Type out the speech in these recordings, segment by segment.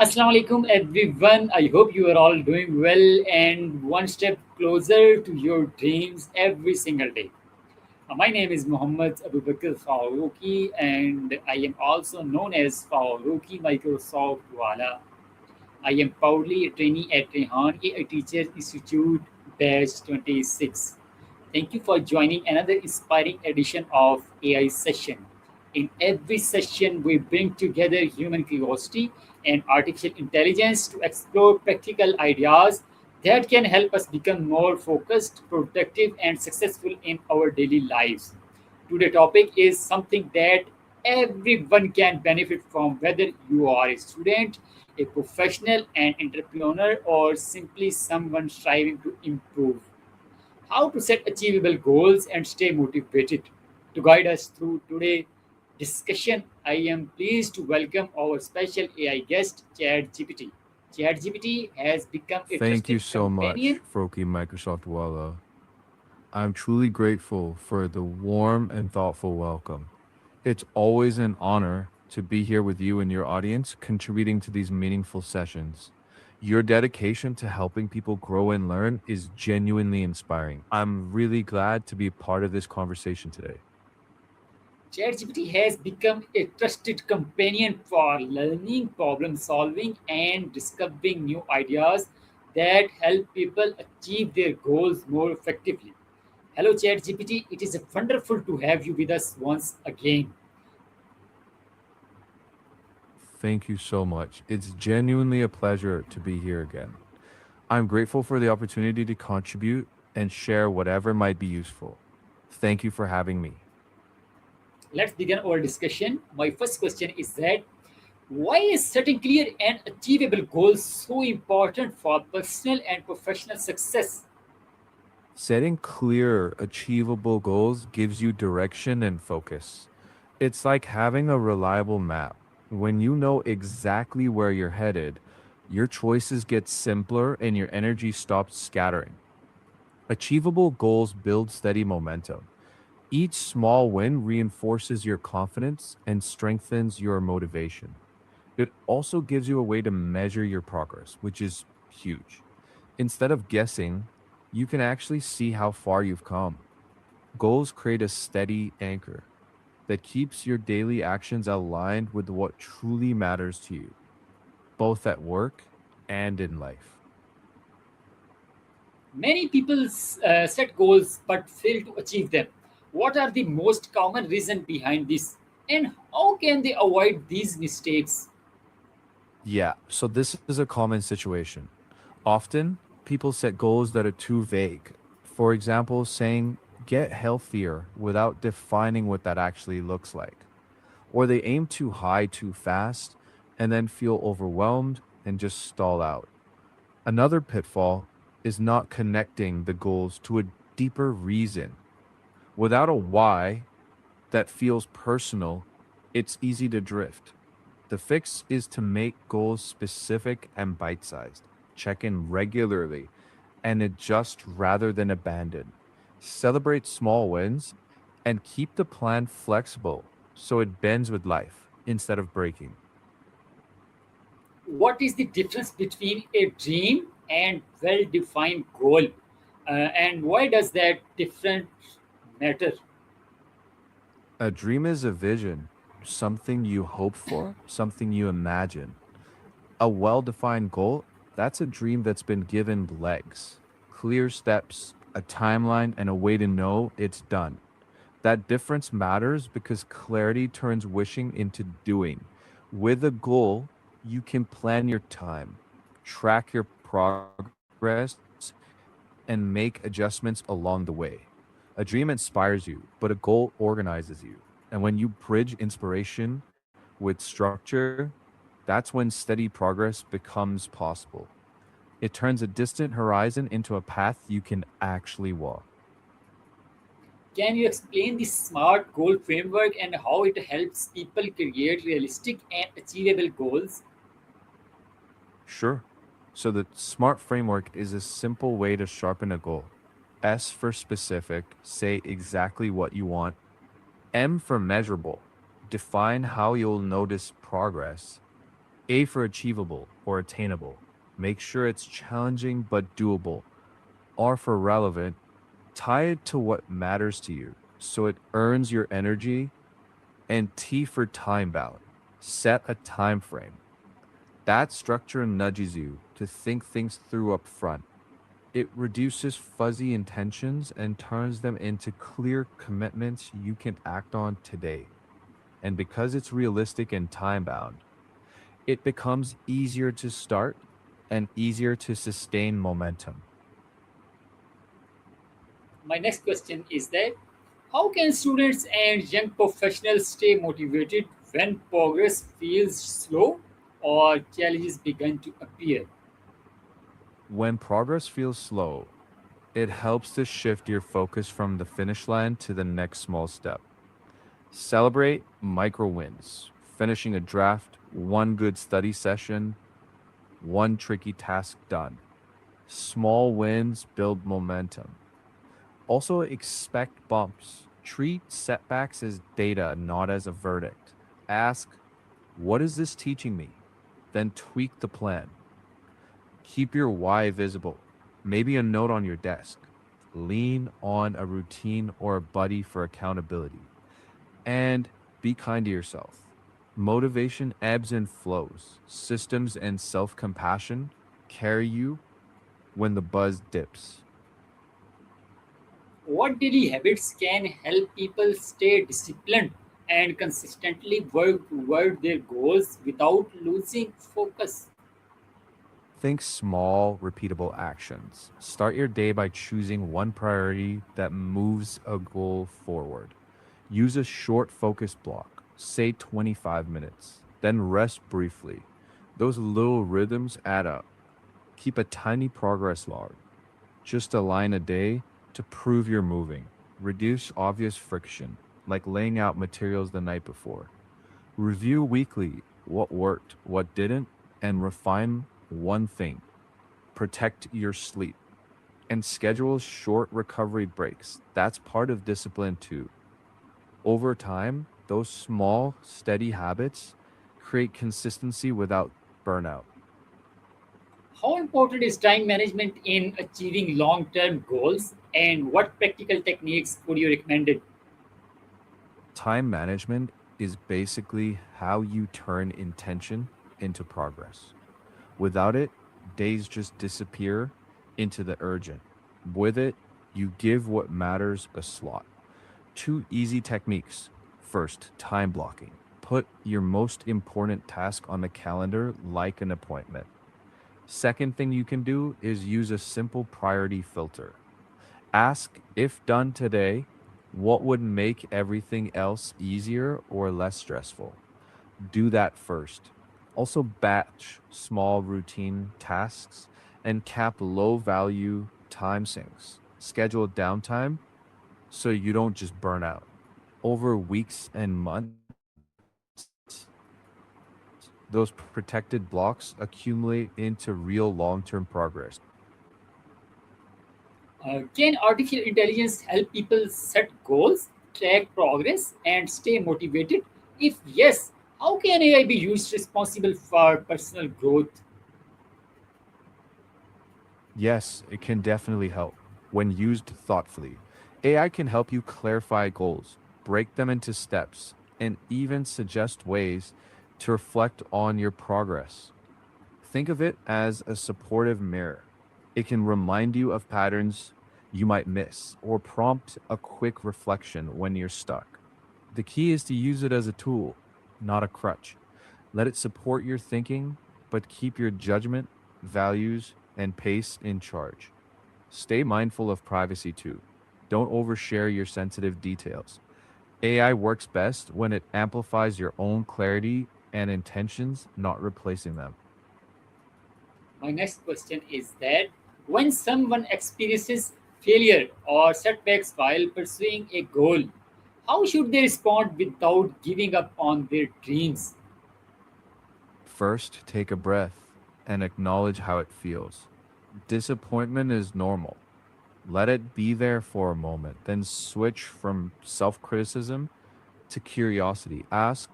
Assalamu alaikum everyone. I hope you are all doing well and one step closer to your dreams every single day. My name is Muhammad Abu Bakr Faruqi and I am also known as Faruqi Microsoft Wala. I am proudly a trainee at Rehan, a Teachers Institute Batch 26. Thank you for joining another inspiring edition of AI Session. In every session, we bring together human curiosity and artificial intelligence to explore practical ideas that can help us become more focused, productive, and successful in our daily lives. Today's topic is something that everyone can benefit from, whether you are a student, a professional, an entrepreneur, or simply someone striving to improve. How to set achievable goals and stay motivated. To guide us through today's discussion, I am pleased to welcome our special AI guest, ChatGPT. ChatGPT has become a Thank you trusted so much, companion. Froki Microsoft Walla. I'm truly grateful for the warm and thoughtful welcome. It's always an honor to be here with you and your audience, contributing to these meaningful sessions. Your dedication to helping people grow and learn is genuinely inspiring. I'm really glad to be part of this conversation today. ChatGPT has become a trusted companion for learning, problem solving, and discovering new ideas that help people achieve their goals more effectively. Hello, ChatGPT. It is wonderful to have you with us once again. Thank you so much. It's genuinely a pleasure to be here again. I'm grateful for the opportunity to contribute and share whatever might be useful. Thank you for having me. Let's begin our discussion. My first question is that why is setting clear and achievable goals so important for personal and professional success? Setting clear, achievable goals gives you direction and focus. It's like having a reliable map. When you know exactly where you're headed, your choices get simpler and your energy stops scattering. Achievable goals build steady momentum. Each small win reinforces your confidence and strengthens your motivation. It also gives you a way to measure your progress, which is huge. Instead of guessing, you can actually see how far you've come. Goals create a steady anchor that keeps your daily actions aligned with what truly matters to you, both at work and in life. Many people set goals but fail to achieve them. What are the most common reasons behind this? And how can they avoid these mistakes? Yeah, so this is a common situation. Often, people set goals that are too vague. For example, saying, get healthier without defining what that actually looks like. Or they aim too high too fast and then feel overwhelmed and just stall out. Another pitfall is not connecting the goals to a deeper reason. Without a why that feels personal, it's easy to drift. The fix is to make goals specific and bite sized, check in regularly, and adjust rather than abandon. Celebrate small wins and keep the plan flexible so it bends with life instead of breaking. What is the difference between a dream and well defined goal? And why does that difference matter? A dream is a vision, something you hope for, something you imagine. A well defined goal, that's a dream that's been given legs, clear steps, a timeline, and a way to know it's done. That difference matters because clarity turns wishing into doing. With a goal, you can plan your time, track your progress, and make adjustments along the way. A dream inspires you, but a goal organizes you. And when you bridge inspiration with structure, that's when steady progress becomes possible. It turns a distant horizon into a path you can actually walk. Can you explain the SMART goal framework and how it helps people create realistic and achievable goals? Sure. So the SMART framework is a simple way to sharpen a goal. S for specific, say exactly what you want. M for measurable, define how you'll notice progress. A for achievable or attainable. Make sure it's challenging but doable. R for relevant. Tie it to what matters to you so it earns your energy. And T for time bound. Set a time frame. That structure nudges you to think things through up front. It reduces fuzzy intentions and turns them into clear commitments you can act on today. And because it's realistic and time bound, it becomes easier to start and easier to sustain momentum. My next question is that how can students and young professionals stay motivated when progress feels slow or challenges begin to appear? When progress feels slow, it helps to shift your focus from the finish line to the next small step. Celebrate micro wins, finishing a draft, one good study session, one tricky task done. Small wins build momentum. Also, expect bumps. Treat setbacks as data, not as a verdict. Ask, what is this teaching me? Then tweak the plan. Keep your why visible. Maybe a note on your desk. Lean on a routine or a buddy for accountability. And be kind to yourself. Motivation ebbs and flows. Systems and self compassion carry you when the buzz dips. What daily habits can help people stay disciplined and consistently work toward their goals without losing focus? Think small, repeatable actions. Start your day by choosing one priority that moves a goal forward. Use a short focus block, say 25 minutes, then rest briefly. Those little rhythms add up. Keep a tiny progress log, just a line a day to prove you're moving. Reduce obvious friction, like laying out materials the night before. Review weekly what worked, what didn't, and refine one thing. Protect your sleep and schedule short recovery breaks. That's part of discipline too. Over time, those small, steady habits create consistency without burnout. How important is time management in achieving long term goals, and what practical techniques would you recommend? Time management is basically how you turn intention into progress. Without it, days just disappear into the urgent. With it, you give what matters a slot. Two easy techniques. First, time blocking. Put your most important task on the calendar like an appointment. Second thing you can do is use a simple priority filter. Ask if done today, what would make everything else easier or less stressful? Do that first. Also, batch small routine tasks and cap low value time sinks. Schedule downtime so you don't just burn out. Over weeks and months, those protected blocks accumulate into real long term progress. Can artificial intelligence help people set goals, track progress, and stay motivated? If yes, how can AI be used responsible for personal growth? Yes, it can definitely help when used thoughtfully. AI can help you clarify goals, break them into steps, and even suggest ways to reflect on your progress. Think of it as a supportive mirror. It can remind you of patterns you might miss or prompt a quick reflection when you're stuck. The key is to use it as a tool, not a crutch. Let it support your thinking, but keep your judgment, values, and pace in charge. Stay mindful of privacy too. Don't overshare your sensitive details. AI works best when it amplifies your own clarity and intentions, not replacing them. My next question is that when someone experiences failure or setbacks while pursuing a goal, how should they respond without giving up on their dreams? First, take a breath and acknowledge how it feels. Disappointment is normal. Let it be there for a moment, then switch from self criticism to curiosity. Ask,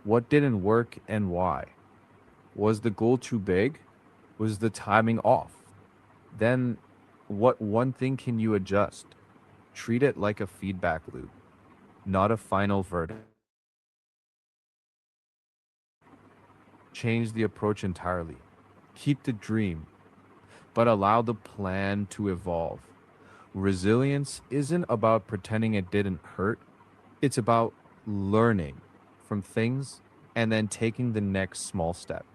what didn't work and why? Was the goal too big? Was the timing off? Then what one thing can you adjust? Treat it like a feedback loop, not a final verdict. Don't change the approach entirely. Keep the dream, but allow the plan to evolve. Resilience isn't about pretending it didn't hurt, it's about learning from things and then taking the next small step.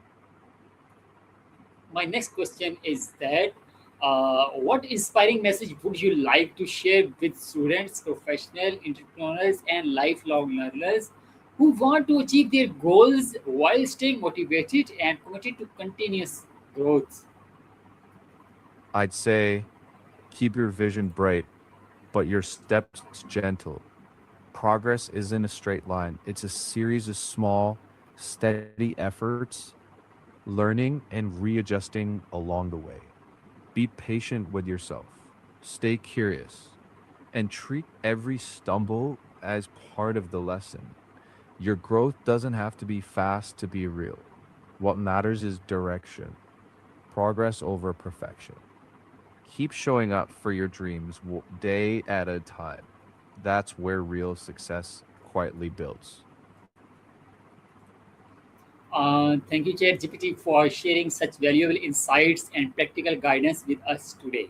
My next question is that what inspiring message would you like to share with students, professional entrepreneurs, and lifelong learners who want to achieve their goals while staying motivated and committed to continuous growth? I'd say keep your vision bright, but your steps gentle. Progress isn't a straight line, it's a series of small, steady efforts, learning and readjusting along the way. Be patient with yourself, stay curious, and treat every stumble as part of the lesson. Your growth doesn't have to be fast to be real. What matters is direction, progress over perfection. Keep showing up for your dreams day at a time. That's where real success quietly builds. Thank you, ChatGPT, for sharing such valuable insights and practical guidance with us today.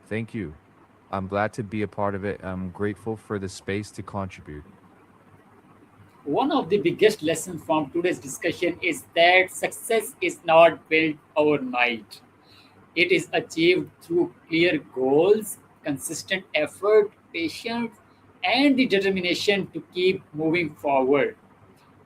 Thank you. I'm glad to be a part of it. I'm grateful for the space to contribute. One of the biggest lessons from today's discussion is that success is not built overnight. It is achieved through clear goals, consistent effort, patience, and the determination to keep moving forward,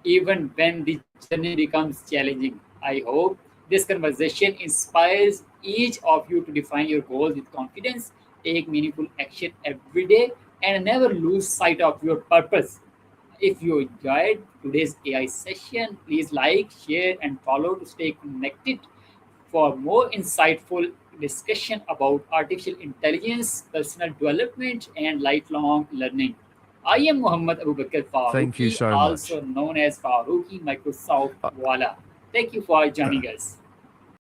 even when the journey becomes challenging. I hope this conversation inspires each of you to define your goals with confidence, take meaningful action every day, and never lose sight of your purpose. If you enjoyed today's AI session, please like, share, and follow to stay connected for more insightful discussion about artificial intelligence, personal development, and lifelong learning. I am Muhammad Abu Bakr Thank you Farooqi, so much. also known as Farooqi Microsoft Wala. Thank you for joining us.